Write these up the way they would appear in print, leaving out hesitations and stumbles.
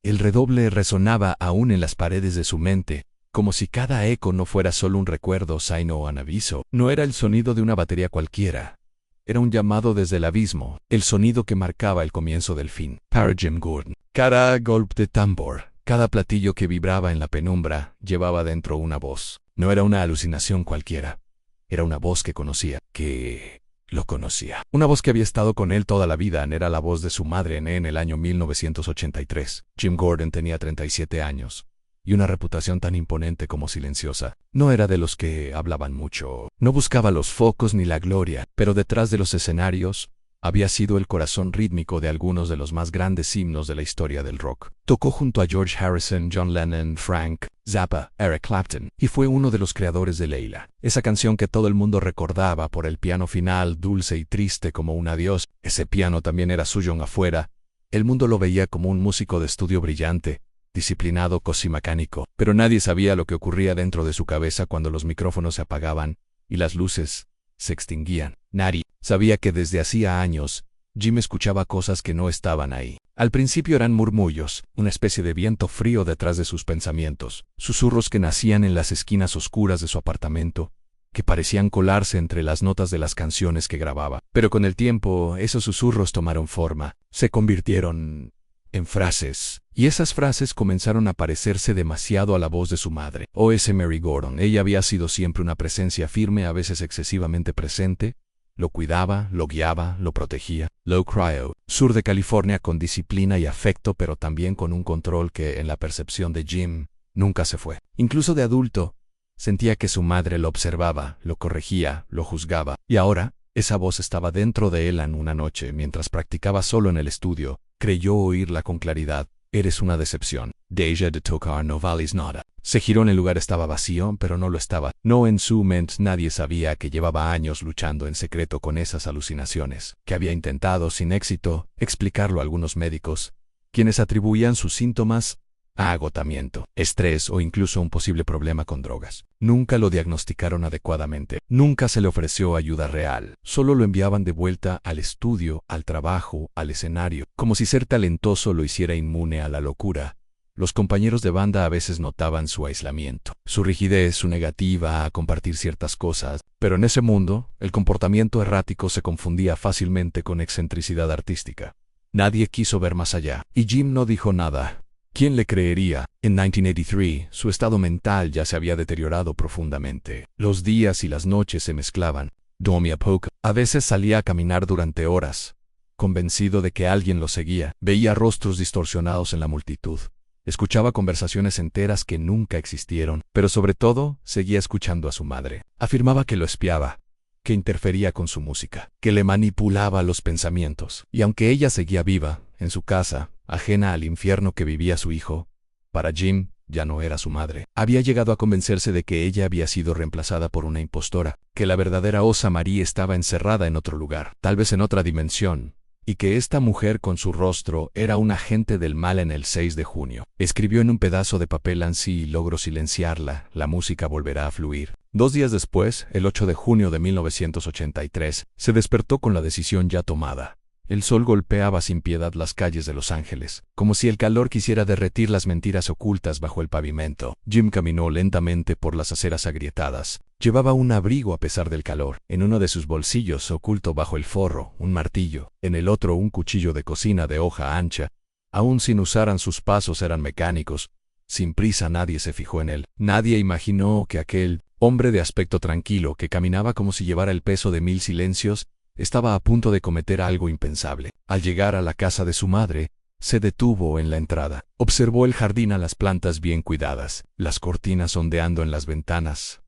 El redoble resonaba aún en las paredes de su mente, como si cada eco no fuera solo un recuerdo, sino un aviso. No era el sonido de una batería cualquiera. Era un llamado desde el abismo, el sonido que marcaba el comienzo del fin. Para Jim Gordon. Cada golpe de tambor, cada platillo que vibraba en la penumbra, llevaba dentro una voz. No era una alucinación cualquiera. Era una voz que conocía, que lo conocía. Una voz que había estado con él toda la vida. Era la voz de su madre en el año 1983. Jim Gordon tenía 37 años. Y una reputación tan imponente como silenciosa. No era de los que hablaban mucho. No buscaba los focos ni la gloria, pero detrás de los escenarios había sido el corazón rítmico de algunos de los más grandes himnos de la historia del rock. Tocó junto a George Harrison, John Lennon, Frank Zappa, Eric Clapton, y fue uno de los creadores de Layla. Esa canción que todo el mundo recordaba por el piano final dulce y triste como un adiós. Ese piano también era suyo en afuera. El mundo lo veía como un músico de estudio brillante, disciplinado, casi mecánico, pero nadie sabía lo que ocurría dentro de su cabeza cuando los micrófonos se apagaban y las luces se extinguían. Nadie sabía que desde hacía años Jim escuchaba cosas que no estaban ahí. Al principio eran murmullos, una especie de viento frío detrás de sus pensamientos, susurros que nacían en las esquinas oscuras de su apartamento, que parecían colarse entre las notas de las canciones que grababa. Pero con el tiempo, esos susurros tomaron forma, se convirtieron en frases, y esas frases comenzaron a parecerse demasiado a la voz de su madre. O.S. Mary Gordon. Ella había sido siempre una presencia firme, a veces excesivamente presente. Lo cuidaba, lo guiaba, lo protegía. Low Cryo, sur de California, con disciplina y afecto, pero también con un control que, en la percepción de Jim, nunca se fue. Incluso de adulto, sentía que su madre lo observaba, lo corregía, lo juzgaba. Y ahora, esa voz estaba dentro de él en una noche, mientras practicaba solo en el estudio. Creyó oírla con claridad. Eres una decepción. Deja de tocar, no vales nada. Se giró. En el lugar estaba vacío, pero no lo estaba. No, en su mente nadie sabía que llevaba años luchando en secreto con esas alucinaciones, que había intentado, sin éxito, explicarlo a algunos médicos, quienes atribuían sus síntomas a agotamiento, estrés o incluso un posible problema con drogas. Nunca lo diagnosticaron adecuadamente. Nunca se le ofreció ayuda real. Solo lo enviaban de vuelta al estudio, al trabajo, al escenario, como si ser talentoso lo hiciera inmune a la locura. Los compañeros de banda a veces notaban su aislamiento, su rigidez, su negativa a compartir ciertas cosas, pero en ese mundo, el comportamiento errático se confundía fácilmente con excentricidad artística. Nadie quiso ver más allá, y Jim no dijo nada. ¿Quién le creería? En 1983, su estado mental ya se había deteriorado profundamente. Los días y las noches se mezclaban. Dormía poco. A veces salía a caminar durante horas, convencido de que alguien lo seguía. Veía rostros distorsionados en la multitud. Escuchaba conversaciones enteras que nunca existieron, pero sobre todo, seguía escuchando a su madre. Afirmaba que lo espiaba, que interfería con su música, que le manipulaba los pensamientos. Y aunque ella seguía viva, en su casa, ajena al infierno que vivía su hijo, para Jim ya no era su madre. Había llegado a convencerse de que ella había sido reemplazada por una impostora, que la verdadera Osa Marie estaba encerrada en otro lugar, tal vez en otra dimensión, y que esta mujer con su rostro era un agente del mal. En el 6 de junio, escribió en un pedazo de papel: si logro silenciarla, la música volverá a fluir. 2 días después, el 8 de junio de 1983, se despertó con la decisión ya tomada. El sol golpeaba sin piedad las calles de Los Ángeles, como si el calor quisiera derretir las mentiras ocultas bajo el pavimento. Jim caminó lentamente por las aceras agrietadas. Llevaba un abrigo a pesar del calor. En uno de sus bolsillos, oculto bajo el forro, un martillo. En el otro, un cuchillo de cocina de hoja ancha. Aún sin usar, sus pasos eran mecánicos. Sin prisa, nadie se fijó en él. Nadie imaginó que aquel hombre de aspecto tranquilo, que caminaba como si llevara el peso de 1000 silencios, estaba a punto de cometer algo impensable. Al llegar a la casa de su madre, se detuvo en la entrada. Observó el jardín, a las plantas bien cuidadas, las cortinas ondeando en las ventanas.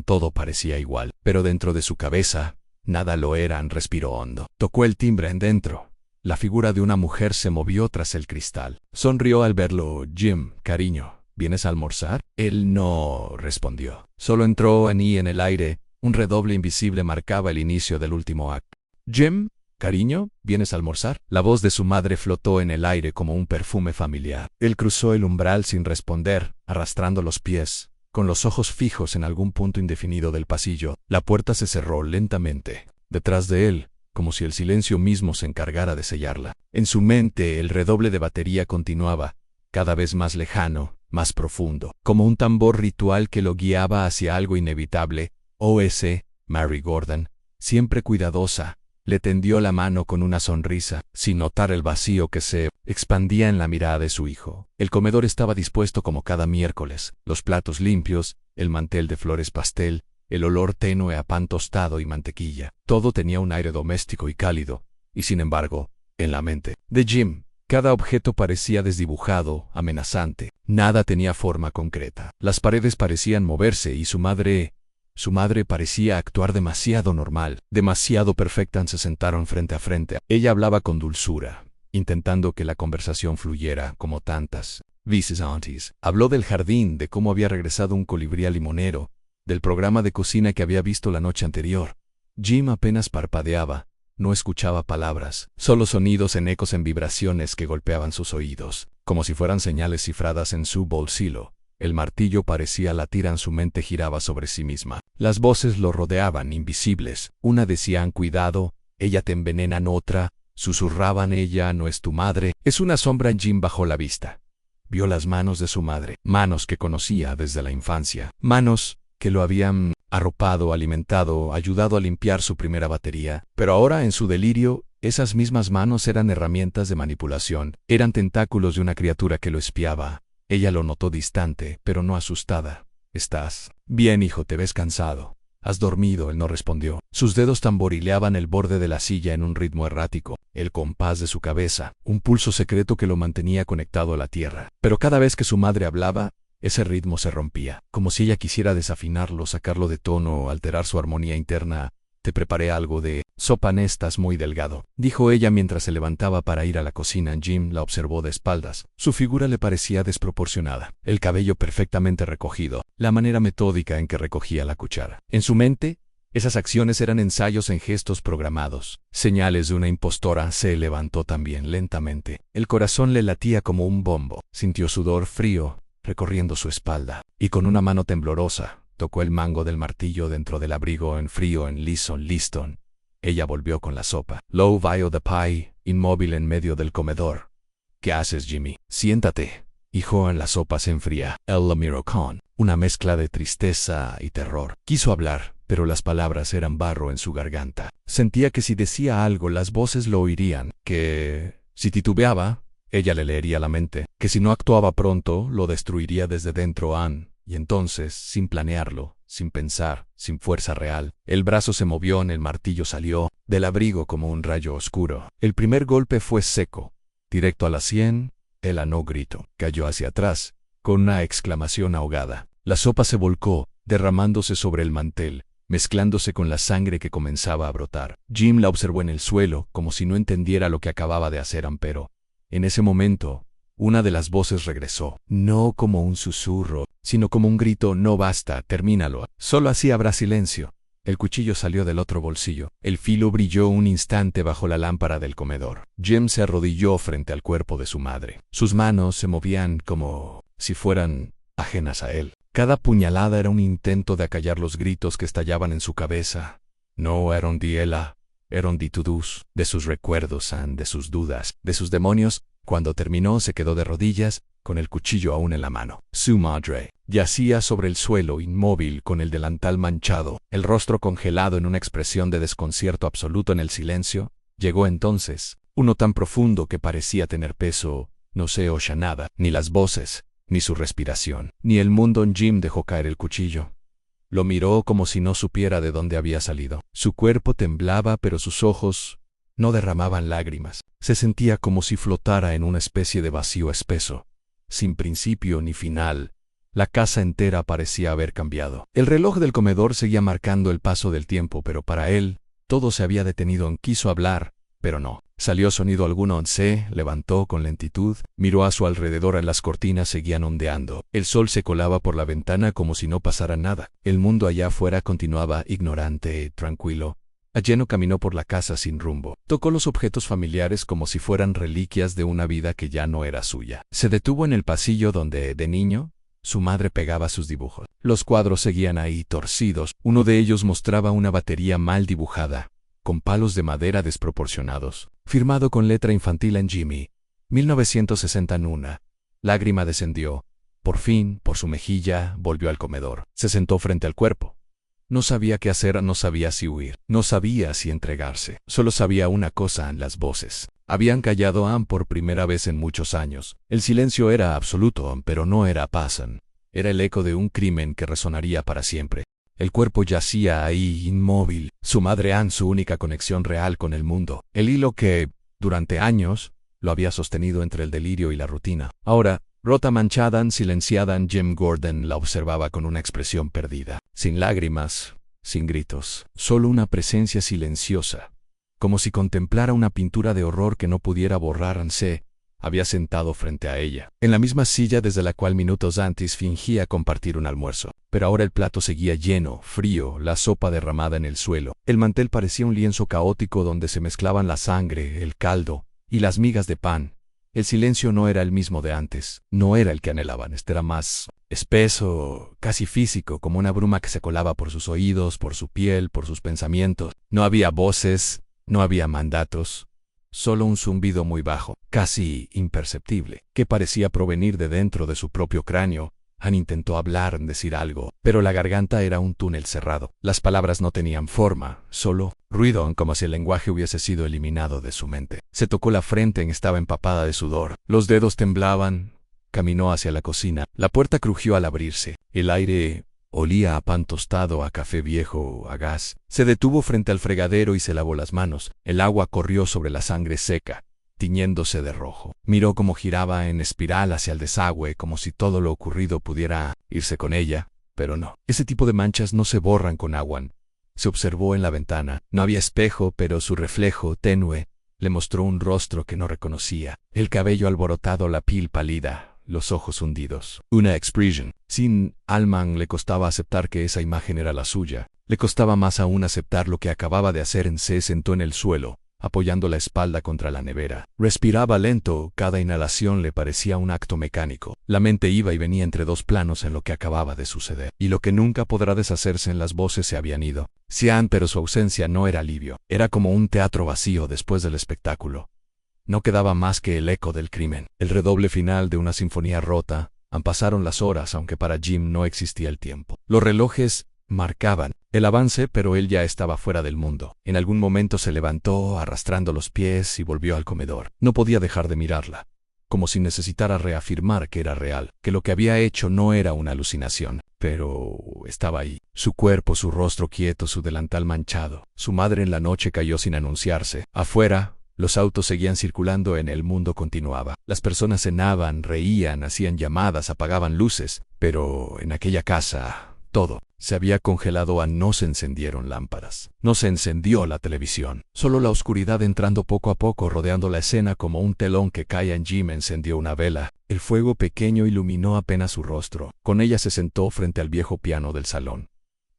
Todo parecía igual, pero dentro de su cabeza, nada lo era. Respiró hondo. Tocó el timbre en dentro. La figura de una mujer se movió tras el cristal. Sonrió al verlo. Jim, cariño, ¿vienes a almorzar? Él no respondió. Solo entró en el aire. Un redoble invisible marcaba el inicio del último acto. Jim, cariño, ¿vienes a almorzar? La voz de su madre flotó en el aire como un perfume familiar. Él cruzó el umbral sin responder, arrastrando los pies, con los ojos fijos en algún punto indefinido del pasillo. La puerta se cerró lentamente detrás de él, como si el silencio mismo se encargara de sellarla. En su mente, el redoble de batería continuaba. cada vez más lejano, más profundo, como un tambor ritual que lo guiaba hacia algo inevitable. O.S. Mary Gordon, siempre cuidadosa, le tendió la mano con una sonrisa, sin notar el vacío que se expandía en la mirada de su hijo. El comedor estaba dispuesto como cada miércoles, los platos limpios, el mantel de flores pastel, el olor tenue a pan tostado y mantequilla. Todo tenía un aire doméstico y cálido, y sin embargo, en la mente de Jim, cada objeto parecía desdibujado, amenazante. Nada tenía forma concreta. Las paredes parecían moverse y su madre parecía actuar demasiado normal, demasiado perfecta. Se sentaron frente a frente. Ella hablaba con dulzura, intentando que la conversación fluyera como tantas veces antes. Habló del jardín, de cómo había regresado un colibrí al limonero, del programa de cocina que había visto la noche anterior. Jim apenas parpadeaba, no escuchaba palabras, solo sonidos en ecos en vibraciones que golpeaban sus oídos, como si fueran señales cifradas en su bolsillo. El martillo parecía latir en su mente, giraba sobre sí misma. Las voces lo rodeaban, invisibles. Una decían: cuidado, ella te envenenan. Otra, susurraban: ella no es tu madre. Es una sombra. Jim bajó la vista. Vio las manos de su madre, manos que conocía desde la infancia, manos que lo habían arropado, alimentado, ayudado a limpiar su primera batería. Pero ahora, en su delirio, esas mismas manos eran herramientas de manipulación, eran tentáculos de una criatura que lo espiaba. Ella lo notó distante, pero no asustada. «¿Estás bien, hijo? ¿Te ves cansado? ¿Has dormido?». Él no respondió. Sus dedos tamborileaban el borde de la silla en un ritmo errático, el compás de su cabeza, un pulso secreto que lo mantenía conectado a la tierra. Pero cada vez que su madre hablaba, ese ritmo se rompía, como si ella quisiera desafinarlo, sacarlo de tono, alterar su armonía interna. «Te preparé algo de sopa. Estás muy delgado», dijo ella mientras se levantaba para ir a la cocina. Jim la observó de espaldas. Su figura le parecía desproporcionada, el cabello perfectamente recogido, la manera metódica en que recogía la cuchara. En su mente, esas acciones eran ensayos en gestos programados, señales de una impostora. Se levantó también lentamente. El corazón le latía como un bombo. Sintió sudor frío recorriendo su espalda, y con una mano temblorosa tocó el mango del martillo dentro del abrigo en frío en Liston. Ella volvió con la sopa. Lo vio de pie, inmóvil en medio del comedor. «¿Qué haces, Jimmy? Siéntate, hijo». La sopa se enfría. Él la miró con una mezcla de tristeza y terror. Quiso hablar, pero las palabras eran barro en su garganta. Sentía que si decía algo, las voces lo oirían, que si titubeaba, ella le leería la mente, que si no actuaba pronto, lo destruiría desde dentro. Y entonces, sin planearlo, sin pensar, sin fuerza real, el brazo se movió, el martillo salió del abrigo como un rayo oscuro. El primer golpe fue seco, directo a la sien. Él no gritó, cayó hacia atrás, con una exclamación ahogada. La sopa se volcó, derramándose sobre el mantel, mezclándose con la sangre que comenzaba a brotar. Jim la observó en el suelo, como si no entendiera lo que acababa de hacer. Pero en ese momento, una de las voces regresó, no como un susurro, sino como un grito: «No basta, termínalo». Solo así habrá silencio. El cuchillo salió del otro bolsillo. El filo brilló un instante bajo la lámpara del comedor. Jim se arrodilló frente al cuerpo de su madre. Sus manos se movían como si fueran ajenas a él. Cada puñalada era un intento de acallar los gritos que estallaban en su cabeza. No eran de ella, eran de todos, de sus recuerdos, de sus dudas, de sus demonios. Cuando terminó, se quedó de rodillas, con el cuchillo aún en la mano. Su madre yacía sobre el suelo, inmóvil, con el delantal manchado, el rostro congelado en una expresión de desconcierto absoluto. En el silencio, llegó entonces uno tan profundo que parecía tener peso. No se oía nada, ni las voces, ni su respiración, ni el mundo. Jim dejó caer el cuchillo. Lo miró como si no supiera de dónde había salido. Su cuerpo temblaba, pero sus ojos no derramaban lágrimas. Se sentía como si flotara en una especie de vacío espeso, sin principio ni final. La casa entera parecía haber cambiado. El reloj del comedor seguía marcando el paso del tiempo, pero para él, todo se había detenido. Quiso hablar, pero no salió sonido alguno. Se levantó con lentitud, miró a su alrededor. Las cortinas seguían ondeando. El sol se colaba por la ventana como si no pasara nada. El mundo allá afuera continuaba ignorante, tranquilo. Lleno caminó por la casa sin rumbo. Tocó los objetos familiares como si fueran reliquias de una vida que ya no era suya. Se detuvo en el pasillo donde, de niño, su madre pegaba sus dibujos. Los cuadros seguían ahí, torcidos. Uno de ellos mostraba una batería mal dibujada, con palos de madera desproporcionados, firmado con letra infantil en Jimmy, 1961. Lágrima descendió. Por fin, por su mejilla, volvió al comedor. Se sentó frente al cuerpo. No sabía qué hacer, no sabía si huir, no sabía si entregarse. Solo sabía una cosa: las voces. Habían callado por primera vez en muchos años. El silencio era absoluto, pero no era paz. Era el eco de un crimen que resonaría para siempre. El cuerpo yacía ahí, inmóvil. Su madre su única conexión real con el mundo. El hilo que, durante años, lo había sostenido entre el delirio y la rutina. Ahora, rota, manchada, silenciada, Jim Gordon la observaba con una expresión perdida. Sin lágrimas, sin gritos. Solo una presencia silenciosa. Como si contemplara una pintura de horror que no pudiera borrar. Había sentado frente a ella, en la misma silla desde la cual minutos antes fingía compartir un almuerzo. Pero ahora el plato seguía lleno, frío, la sopa derramada en el suelo. El mantel parecía un lienzo caótico donde se mezclaban la sangre, el caldo y las migas de pan. El silencio no era el mismo de antes, no era el que anhelaban, era más espeso, casi físico, como una bruma que se colaba por sus oídos, por su piel, por sus pensamientos. No había voces, no había mandatos. Solo un zumbido muy bajo, casi imperceptible, que parecía provenir de dentro de su propio cráneo. Intentó hablar, decir algo, pero la garganta era un túnel cerrado. Las palabras no tenían forma, solo ruido, como si el lenguaje hubiese sido eliminado de su mente. Se tocó la frente, estaba empapada de sudor. Los dedos temblaban. Caminó hacia la cocina. La puerta crujió al abrirse. El aire olía a pan tostado, a café viejo, a gas. Se detuvo frente al fregadero y se lavó las manos. El agua corrió sobre la sangre seca, tiñéndose de rojo. Miró cómo giraba en espiral hacia el desagüe, como si todo lo ocurrido pudiera irse con ella, pero no. Ese tipo de manchas no se borran con agua. Se observó en la ventana. No había espejo, pero su reflejo, tenue, le mostró un rostro que no reconocía. El cabello alborotado, la piel pálida, los ojos hundidos. Una expresión. Sin Alman le costaba aceptar que esa imagen era la suya. Le costaba más aún aceptar lo que acababa de hacer. Se sentó en el suelo, apoyando la espalda contra la nevera. Respiraba lento, cada inhalación le parecía un acto mecánico. La mente iba y venía entre dos planos en lo que acababa de suceder. Y lo que nunca podrá deshacerse. En las voces se habían ido. Pero su ausencia no era alivio. Era como un teatro vacío después del espectáculo. No quedaba más que el eco del crimen. El redoble final de una sinfonía rota. Pasaron las horas, aunque para Jim no existía el tiempo. Los relojes marcaban el avance, pero él ya estaba fuera del mundo. En algún momento se levantó, arrastrando los pies, y volvió al comedor. No podía dejar de mirarla, como si necesitara reafirmar que era real, que lo que había hecho no era una alucinación. Pero estaba ahí. Su cuerpo, su rostro quieto, su delantal manchado. Su madre en la noche cayó sin anunciarse. Afuera, los autos seguían circulando, el mundo continuaba. Las personas cenaban, reían, hacían llamadas, apagaban luces. Pero en aquella casa, todo se había congelado. No se encendieron lámparas. No se encendió la televisión. Solo la oscuridad entrando poco a poco, rodeando la escena como un telón que caía. Jim encendió una vela. El fuego pequeño iluminó apenas su rostro. Con ella se sentó frente al viejo piano del salón.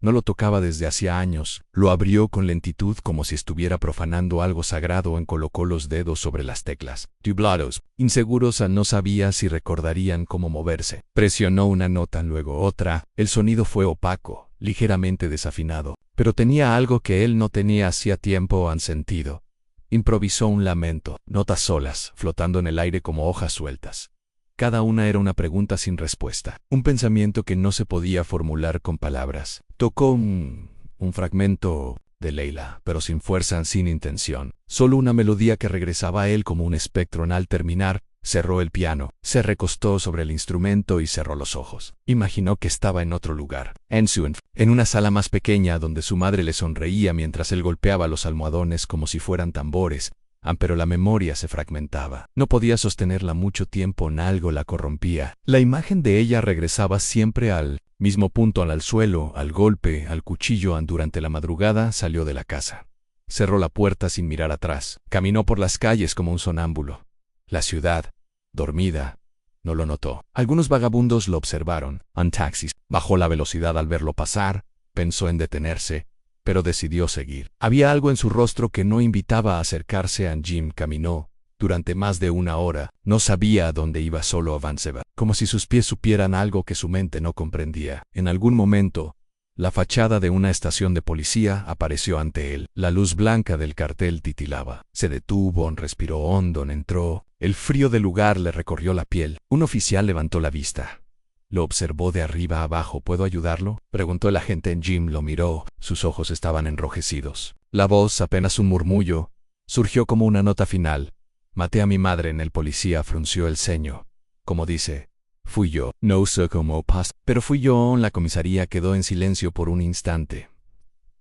No lo tocaba desde hacía años. Lo abrió con lentitud, como si estuviera profanando algo sagrado. Colocó los dedos sobre las teclas. Tublados. Inseguros, no sabía si recordarían cómo moverse. Presionó una nota, luego otra. El sonido fue opaco, ligeramente desafinado. Pero tenía algo que él no tenía hacía tiempo. Sentido. Improvisó un lamento. Notas solas, flotando en el aire como hojas sueltas. Cada una era una pregunta sin respuesta. Un pensamiento que no se podía formular con palabras. Tocó un fragmento de Leila, pero sin fuerza, sin intención. Solo una melodía que regresaba a él como un espectro. Al terminar, cerró el piano, se recostó sobre el instrumento y cerró los ojos. Imaginó que estaba en otro lugar. En una sala más pequeña donde su madre le sonreía mientras él golpeaba los almohadones como si fueran tambores. Pero la memoria se fragmentaba. No podía sostenerla mucho tiempo. Algo la corrompía. La imagen de ella regresaba siempre al mismo punto, al suelo, al golpe, al cuchillo. Durante la madrugada salió de la casa. Cerró la puerta sin mirar atrás. Caminó por las calles como un sonámbulo. La ciudad, dormida, no lo notó. Algunos vagabundos lo observaron. Taxis. Bajó la velocidad al verlo pasar. Pensó en detenerse, pero decidió seguir. Había algo en su rostro que no invitaba a acercarse. Jim caminó durante más de una hora. No sabía a dónde iba, solo avanzaba, como si sus pies supieran algo que su mente no comprendía. En algún momento, la fachada de una estación de policía apareció ante él. La luz blanca del cartel titilaba. Se detuvo, respiró hondo, entró. El frío del lugar le recorrió la piel. Un oficial levantó la vista. Lo observó de arriba a abajo. ¿Puedo ayudarlo?, preguntó el agente. Jim lo miró. Sus ojos estaban enrojecidos. La voz, apenas un murmullo, surgió como una nota final. Maté a mi madre. En el policía frunció el ceño. Como dice, fui yo. No sé cómo pasó, pero fui yo. La comisaría quedó en silencio por un instante.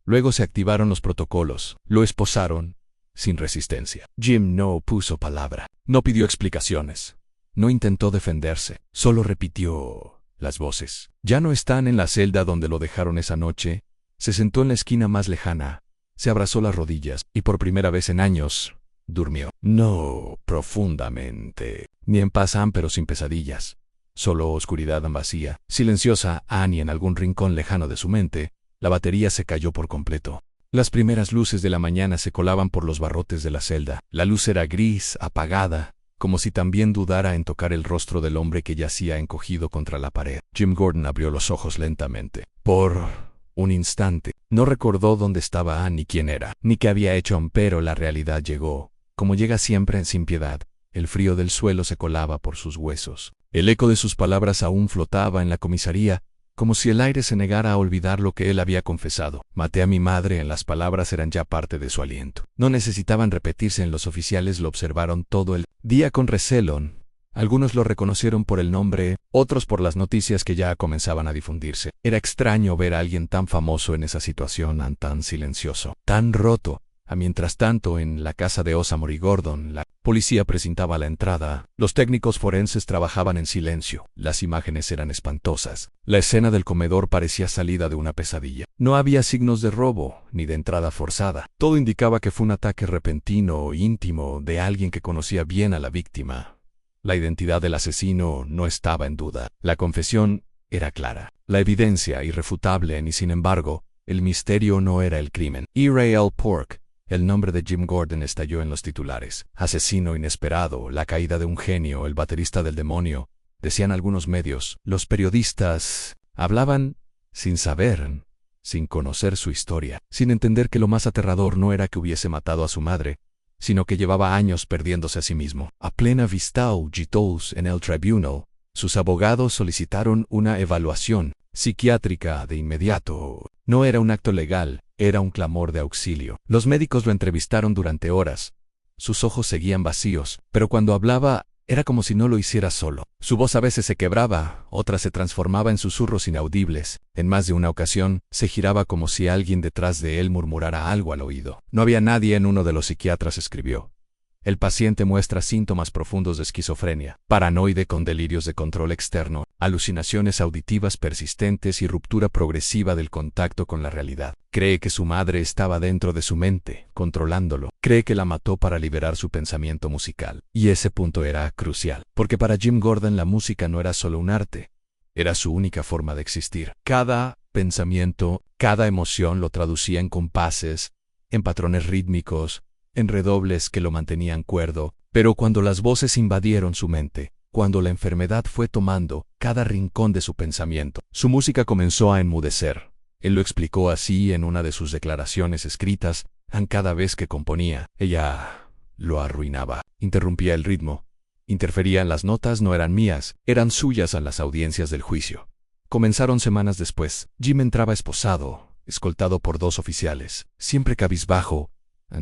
Luego se activaron los protocolos. Lo esposaron sin resistencia. Jim no puso palabra. No pidió explicaciones. No intentó defenderse. Solo repitió las voces. Ya no están en la celda donde lo dejaron esa noche. Se sentó en la esquina más lejana. Se abrazó las rodillas y por primera vez en años durmió. No profundamente, ni en paz, pero sin pesadillas. Solo oscuridad vacía, silenciosa. Y en algún rincón lejano de su mente, la batería se cayó por completo. Las primeras luces de la mañana se colaban por los barrotes de la celda. La luz era gris, apagada, como si también dudara en tocar el rostro del hombre que yacía encogido contra la pared. Jim Gordon abrió los ojos lentamente. Por un instante, no recordó dónde estaba ni quién era, ni qué había hecho, pero la realidad llegó, como llega siempre sin piedad. El frío del suelo se colaba por sus huesos. El eco de sus palabras aún flotaba en la comisaría, como si el aire se negara a olvidar lo que él había confesado. Maté a mi madre. En las palabras eran ya parte de su aliento. No necesitaban repetirse. Los oficiales lo observaron todo el día con recelo. Algunos lo reconocieron por el nombre, otros por las noticias que ya comenzaban a difundirse. Era extraño ver a alguien tan famoso en esa situación, tan silencioso, tan roto. Mientras tanto, en la casa de Osamor y Gordon, la policía presentaba la entrada. Los técnicos forenses trabajaban en silencio. Las imágenes eran espantosas. La escena del comedor parecía salida de una pesadilla. No había signos de robo, ni de entrada forzada. Todo indicaba que fue un ataque repentino o íntimo de alguien que conocía bien a la víctima. La identidad del asesino no estaba en duda. La confesión era clara. La evidencia irrefutable, y sin embargo, el misterio no era el crimen. Ray L. Pork. El nombre de Jim Gordon estalló en los titulares. Asesino inesperado, la caída de un genio, el baterista del demonio, decían algunos medios. Los periodistas hablaban sin saber, sin conocer su historia, sin entender que lo más aterrador no era que hubiese matado a su madre, sino que llevaba años perdiéndose a sí mismo. A plena vista en el tribunal, sus abogados solicitaron una evaluación psiquiátrica de inmediato. No era un acto legal, era un clamor de auxilio. Los médicos lo entrevistaron durante horas. Sus ojos seguían vacíos, pero cuando hablaba, era como si no lo hiciera solo. Su voz a veces se quebraba, otras se transformaba en susurros inaudibles. En más de una ocasión, se giraba como si alguien detrás de él murmurara algo al oído. No había nadie en uno de los psiquiatras, escribió. El paciente muestra síntomas profundos de esquizofrenia, paranoide con delirios de control externo, alucinaciones auditivas persistentes y ruptura progresiva del contacto con la realidad. Cree que su madre estaba dentro de su mente, controlándolo. Cree que la mató para liberar su pensamiento musical. Y ese punto era crucial, porque para Jim Gordon la música no era solo un arte, era su única forma de existir. Cada pensamiento, cada emoción lo traducía en compases, en patrones rítmicos, en redobles que lo mantenían cuerdo, pero cuando las voces invadieron su mente, cuando la enfermedad fue tomando cada rincón de su pensamiento, su música comenzó a enmudecer. Él lo explicó así en una de sus declaraciones escritas. Cada vez que componía, ella lo arruinaba, interrumpía el ritmo, interfería en las notas. No eran mías, eran suyas. A las audiencias del juicio comenzaron semanas después. Jim entraba esposado, escoltado por 2 oficiales, siempre cabizbajo,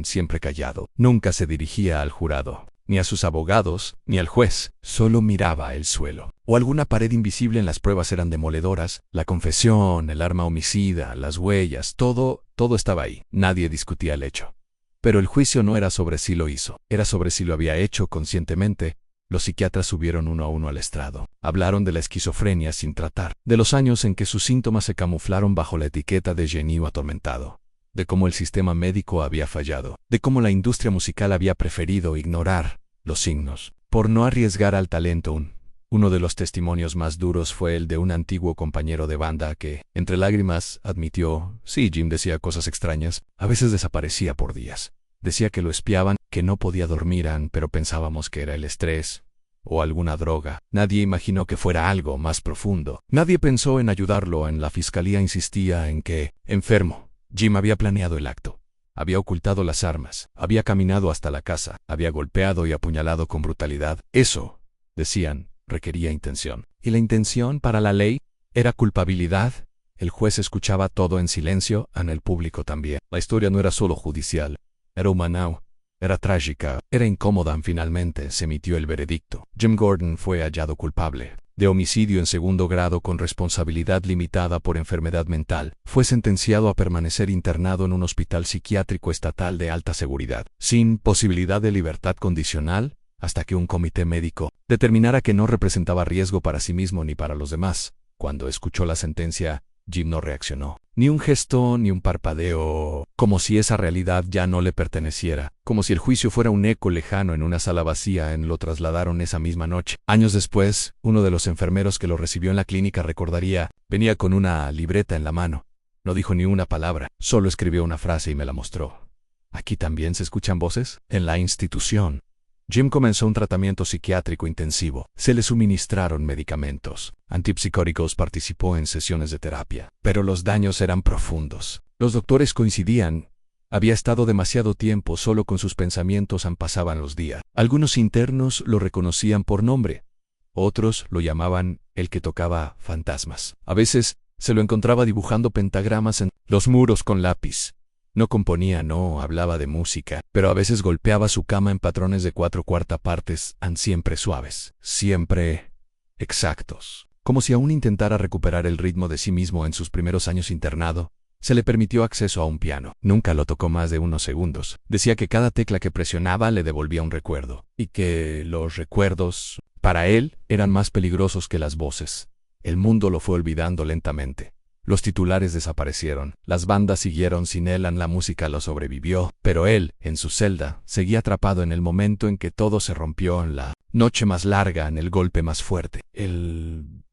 siempre callado. Nunca se dirigía al jurado, ni a sus abogados, ni al juez. Solo miraba el suelo o alguna pared invisible. En las pruebas eran demoledoras. La confesión, el arma homicida, las huellas, todo estaba ahí. Nadie discutía el hecho. Pero el juicio no era sobre si lo hizo, era sobre si lo había hecho conscientemente. Los psiquiatras subieron uno a uno al estrado. Hablaron de la esquizofrenia sin tratar, de los años en que sus síntomas se camuflaron bajo la etiqueta de genio atormentado, de cómo el sistema médico había fallado, de cómo la industria musical había preferido ignorar los signos, por no arriesgar al talento. Uno de los testimonios más duros fue el de un antiguo compañero de banda que, entre lágrimas, admitió, sí, Jim decía cosas extrañas, a veces desaparecía por días. Decía que lo espiaban, que no podía dormir, pero pensábamos que era el estrés o alguna droga. Nadie imaginó que fuera algo más profundo. Nadie pensó en ayudarlo. La fiscalía insistía en que, enfermo, Jim había planeado el acto. Había ocultado las armas, había caminado hasta la casa, había golpeado y apuñalado con brutalidad. Eso, decían, requería intención. ¿Y la intención para la ley? ¿Era culpabilidad? El juez escuchaba todo en silencio, en el público también. La historia no era solo judicial, era humana, era trágica, era incómoda. Finalmente se emitió el veredicto. Jim Gordon fue hallado culpable de homicidio en segundo grado con responsabilidad limitada por enfermedad mental. Fue sentenciado a permanecer internado en un hospital psiquiátrico estatal de alta seguridad, sin posibilidad de libertad condicional, hasta que un comité médico determinara que no representaba riesgo para sí mismo ni para los demás. Cuando escuchó la sentencia, Jim no reaccionó. Ni un gesto, ni un parpadeo, como si esa realidad ya no le perteneciera, como si el juicio fuera un eco lejano en una sala vacía. Lo trasladaron esa misma noche. Años después, uno de los enfermeros que lo recibió en la clínica recordaría, venía con una libreta en la mano. No dijo ni una palabra, solo escribió una frase y me la mostró. ¿Aquí también se escuchan voces? En la institución. Jim comenzó un tratamiento psiquiátrico intensivo. Se le suministraron medicamentos antipsicóticos, participó en sesiones de terapia. Pero los daños eran profundos. Los doctores coincidían. Había estado demasiado tiempo solo con sus pensamientos. Pasaban los días. Algunos internos lo reconocían por nombre. Otros lo llamaban el que tocaba fantasmas. A veces se lo encontraba dibujando pentagramas en los muros con lápiz. No componía, no hablaba de música, pero a veces golpeaba su cama en patrones de 4/4 partes, siempre suaves, siempre exactos. Como si aún intentara recuperar el ritmo de sí mismo. En sus primeros años internado, se le permitió acceso a un piano. Nunca lo tocó más de unos segundos. Decía que cada tecla que presionaba le devolvía un recuerdo, y que los recuerdos, para él, eran más peligrosos que las voces. El mundo lo fue olvidando lentamente. Los titulares desaparecieron, las bandas siguieron sin él, la música lo sobrevivió, pero él, en su celda, seguía atrapado en el momento en que todo se rompió, en la noche más larga, en el golpe más fuerte. El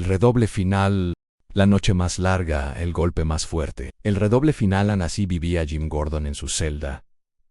redoble final, la noche más larga, el golpe más fuerte. El redoble final. Así vivía Jim Gordon en su celda,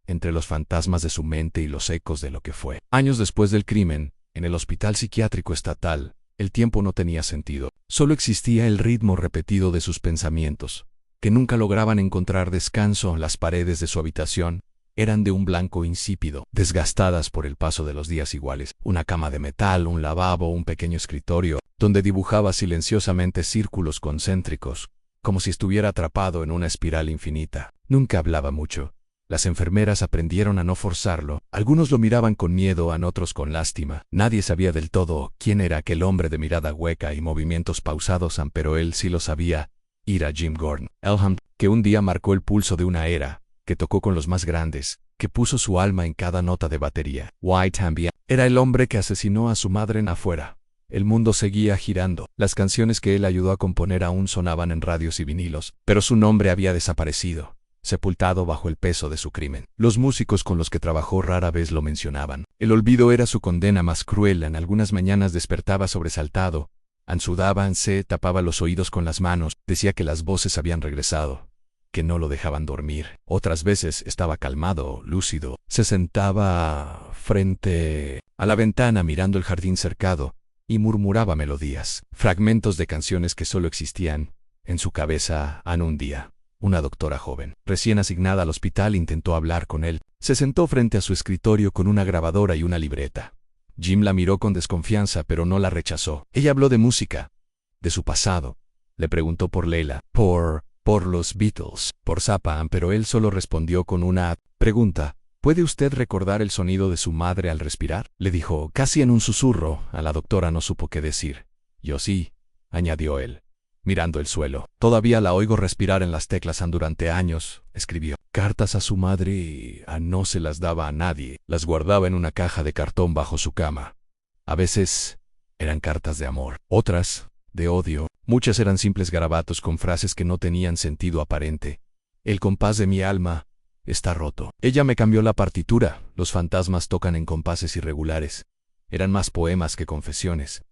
entre los fantasmas de su mente y los ecos de lo que fue. Años después del crimen, en el hospital psiquiátrico estatal, el tiempo no tenía sentido. Solo existía el ritmo repetido de sus pensamientos, que nunca lograban encontrar descanso. Las paredes de su habitación eran de un blanco insípido, desgastadas por el paso de los días iguales. Una cama de metal, un lavabo, un pequeño escritorio, donde dibujaba silenciosamente círculos concéntricos, como si estuviera atrapado en una espiral infinita. Nunca hablaba mucho. Las enfermeras aprendieron a no forzarlo. Algunos lo miraban con miedo, otros con lástima. Nadie sabía del todo quién era aquel hombre de mirada hueca y movimientos pausados, pero él sí lo sabía. Era Jim Gordon. Elham, que un día marcó el pulso de una era, que tocó con los más grandes, que puso su alma en cada nota de batería. White también era el hombre que asesinó a su madre en afuera. El mundo seguía girando. Las canciones que él ayudó a componer aún sonaban en radios y vinilos, pero su nombre había desaparecido, sepultado bajo el peso de su crimen. Los músicos con los que trabajó rara vez lo mencionaban. El olvido era su condena más cruel. En algunas mañanas despertaba sobresaltado. Sudaba, se tapaba los oídos con las manos. Decía que las voces habían regresado, que no lo dejaban dormir. Otras veces estaba calmado, lúcido. Se sentaba frente a la ventana mirando el jardín cercado y murmuraba melodías, fragmentos de canciones que solo existían en su cabeza. Un día, una doctora joven, recién asignada al hospital, intentó hablar con él. Se sentó frente a su escritorio con una grabadora y una libreta. Jim la miró con desconfianza, pero no la rechazó. Ella habló de música, de su pasado. Le preguntó por Leila, por los Beatles, por Zappa, pero él solo respondió con una pregunta. ¿Puede usted recordar el sonido de su madre al respirar? Le dijo, casi en un susurro. A la doctora no supo qué decir. Yo sí, añadió él, mirando el suelo. Todavía la oigo respirar en las teclas. Durante años escribió cartas a su madre y no se las daba a nadie. Las guardaba en una caja de cartón bajo su cama. A veces eran cartas de amor, otras de odio. Muchas eran simples garabatos con frases que no tenían sentido aparente. El compás de mi alma está roto. Ella me cambió la partitura. Los fantasmas tocan en compases irregulares. Eran más poemas que confesiones.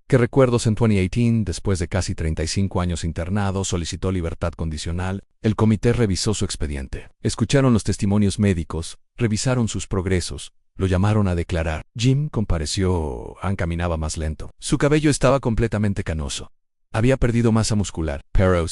¿Qué recuerdos? En 2018, después de casi 35 años internado, solicitó libertad condicional. El comité revisó su expediente. Escucharon los testimonios médicos, revisaron sus progresos. Lo llamaron a declarar. Jim compareció. Caminaba más lento. Su cabello estaba completamente canoso. Había perdido masa muscular. Pero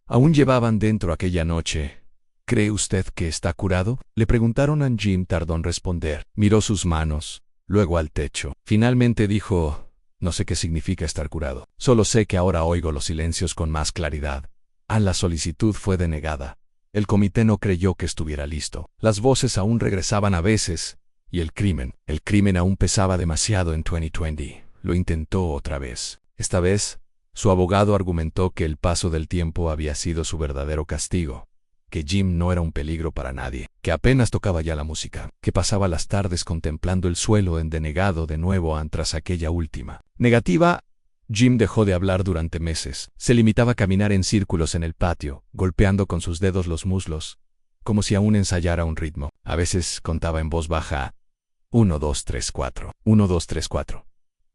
aún llevaban dentro aquella noche ¿Cree usted que está curado? Le preguntaron a Jim. Tardó en responder. Miró sus manos, luego al techo. Finalmente dijo: no sé qué significa estar curado. Solo sé que ahora oigo los silencios con más claridad. La solicitud fue denegada. El comité no creyó que estuviera listo. Las voces aún regresaban a veces. Y el crimen aún pesaba demasiado en 2020. Lo intentó otra vez. Esta vez, su abogado argumentó que el paso del tiempo había sido su verdadero castigo, que Jim no era un peligro para nadie, que apenas tocaba ya la música, que pasaba las tardes contemplando el suelo en denegado de nuevo tras aquella última negativa. Jim dejó de hablar durante meses. Se limitaba a caminar en círculos en el patio, golpeando con sus dedos los muslos, como si aún ensayara un ritmo. A veces contaba en voz baja: 1, 2, 3, 4, 1, 2, 3, 4.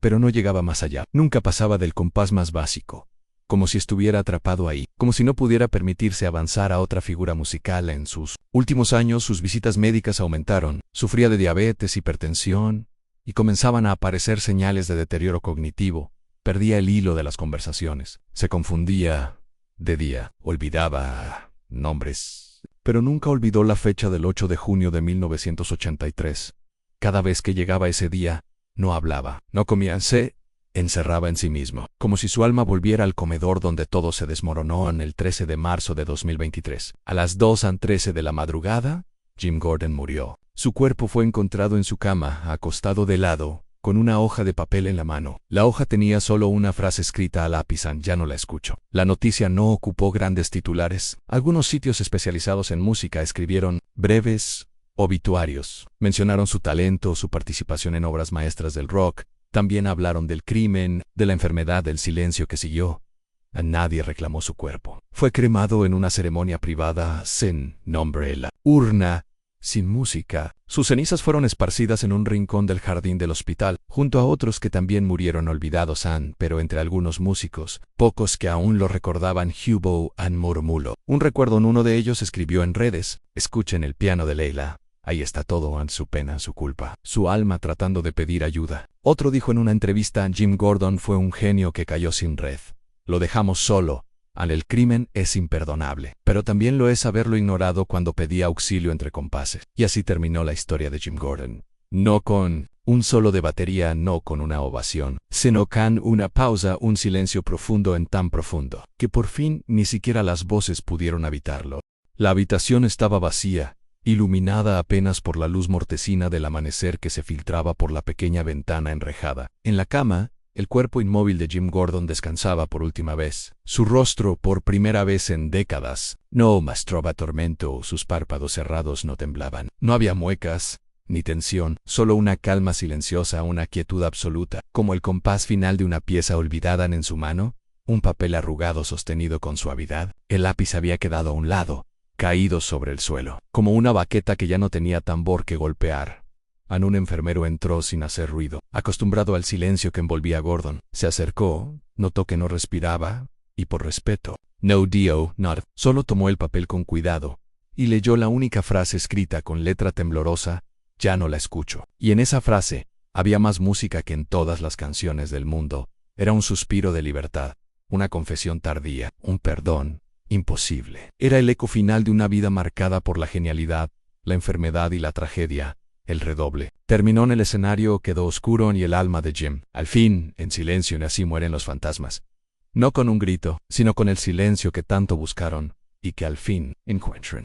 Pero no llegaba más allá. Nunca pasaba del compás más básico, como si estuviera atrapado ahí, como si no pudiera permitirse avanzar a otra figura musical. En sus últimos años, sus visitas médicas aumentaron. Sufría de diabetes, hipertensión, y comenzaban a aparecer señales de deterioro cognitivo. Perdía el hilo de las conversaciones. Se confundía de día, olvidaba nombres, pero nunca olvidó la fecha del 8 de junio de 1983. Cada vez que llegaba ese día, no hablaba, no comía, se encerraba en sí mismo, como si su alma volviera al comedor donde todo se desmoronó en el 13 de marzo de 2023. A las 2:13 de la madrugada, Jim Gordon murió. Su cuerpo fue encontrado en su cama, acostado de lado, con una hoja de papel en la mano. La hoja tenía solo una frase escrita a lápiz: ya no la escucho. La noticia no ocupó grandes titulares. Algunos sitios especializados en música escribieron breves obituarios. Mencionaron su talento, su participación en obras maestras del rock. También hablaron del crimen, de la enfermedad, del silencio que siguió. A nadie reclamó su cuerpo. Fue cremado en una ceremonia privada sin nombre en la urna, sin música. Sus cenizas fueron esparcidas en un rincón del jardín del hospital, junto a otros que también murieron olvidados, pero entre algunos músicos, pocos que aún lo recordaban, hubo murmulo. Un recuerdo en uno de ellos escribió en redes: escuchen el piano de Leila. Ahí está todo, su pena, su culpa, su alma tratando de pedir ayuda. Otro dijo en una entrevista: Jim Gordon fue un genio que cayó sin red. Lo dejamos solo. El crimen es imperdonable, pero también lo es haberlo ignorado cuando pedía auxilio entre compases. Y así terminó la historia de Jim Gordon. No con un solo de batería, no con una ovación, sino con una pausa, un silencio profundo, tan profundo, que por fin ni siquiera las voces pudieron habitarlo. La habitación estaba vacía, iluminada apenas por la luz mortecina del amanecer que se filtraba por la pequeña ventana enrejada. En la cama, el cuerpo inmóvil de Jim Gordon descansaba por última vez. Su rostro, por primera vez en décadas, no mostraba tormento, sus párpados cerrados no temblaban. No había muecas, ni tensión, solo una calma silenciosa, una quietud absoluta, como el compás final de una pieza olvidada en su mano, un papel arrugado sostenido con suavidad. El lápiz había quedado a un lado, caído sobre el suelo, como una baqueta que ya no tenía tambor que golpear. Un enfermero entró sin hacer ruido, acostumbrado al silencio que envolvía a Gordon. Se acercó, notó que no respiraba, y por respeto, no dio nada, solo tomó el papel con cuidado, y leyó la única frase escrita con letra temblorosa: ya no la escucho. Y en esa frase, había más música que en todas las canciones del mundo. Era un suspiro de libertad, una confesión tardía, un perdón imposible. Era el eco final de una vida marcada por la genialidad, la enfermedad y la tragedia. El redoble terminó en el escenario, quedó oscuro y el alma de Jim, al fin, en silencio, y así mueren los fantasmas. No con un grito, sino con el silencio que tanto buscaron y que al fin encuentran.